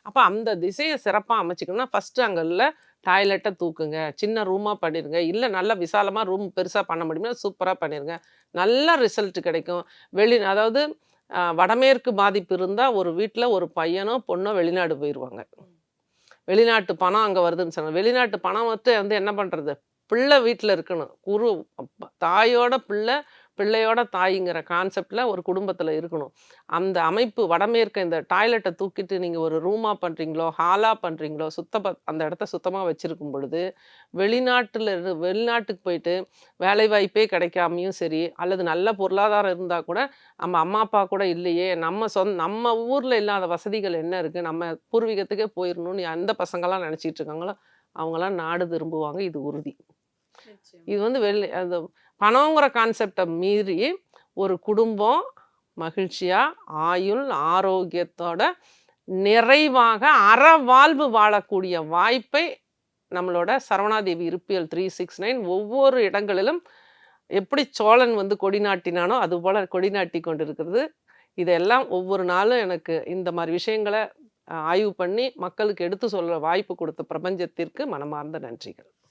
அப்ப அந்த திசைய சிறப்பா அமைச்சுக்கணும்னா, ஃபர்ஸ்ட்டு அங்க உள்ள டாய்லெட்ட தூக்குங்க. சின்ன ரூமா பண்ணிருங்க. இல்ல நல்ல விசாலமா ரூம் பெருசா பண்ண முடியும்னா, சூப்பரா பண்ணிருங்க. நல்ல ரிசல்ட் கிடைக்கும். அதாவது வடமேற்கு பாதிப்பு இருந்தா, ஒரு வீட்ல ஒரு பையனோ, பொண்ணோ வெளிநாடு போயிருவாங்க. வெளிநாட்டு பணம் அங்க வருதுன்னு சொன்னாங்க. வெளிநாட்டு பணம் வந்து என்ன பண்றது? பிள்ளை வீட்ல இருக்கணும். தாயோட பிள்ளை, பிள்ளையோட தாய்ங்கிற கான்செப்ட்ல ஒரு குடும்பத்தில இருக்கணும். அந்த அமைப்பு வடமேற்க இந்த டாய்லெட்ட தூக்கிட்டு நீங்க ஒரு ரூமா பண்றீங்களோ, ஹாலா பண்றீங்களோ, அந்த இடத்த சுத்தமா வச்சிருக்கும் பொழுது, வெளிநாட்டுக்கு போயிட்டு வேலைவாய்ப்பே கிடைக்காமயும் சரி, அல்லது நல்ல பொருளாதாரம் இருந்தா கூட, நம்ம அம்மா, அப்பா கூட இல்லையே, நம்ம ஊர்ல இல்லாத வசதிகள் என்ன இருக்கு? நம்ம பூர்வீகத்துக்கே போயிரணும்னு எந்த பசங்கலாம் நெனச்சிட்டு இருக்காங்களோ, அவங்கலாம் நாடு திரும்புவாங்க. இது உறுதி. நிச்சயமா. இது வந்து அந்த பணங்கிற கான்செப்ட்ட மீறி, ஒரு குடும்பம் மகிழ்ச்சியா, ஆயுள், ஆரோக்கியத்தோட நிறைவாக அறவாழ்வு வாழக்கூடிய வாய்ப்பை நம்மளோட சரவணாதேவி இருப்பியல் 369 ஒவ்வொரு இடங்களிலும் எப்படி சோழன் வந்து கொடி நாட்டினானோ, அதுபோல கொடி நாட்டி கொண்டிருக்கிறது. இதெல்லாம் ஒவ்வொரு நாளும் எனக்கு இந்த மாரி விஷயங்கள ஆய்வு பண்ணி மக்களுக்கு எடுத்து சொல்ல வாய்ப்பு குடுத்த பிரபஞ்சத்திற்கு மனமார்ந்த நன்றிகள்.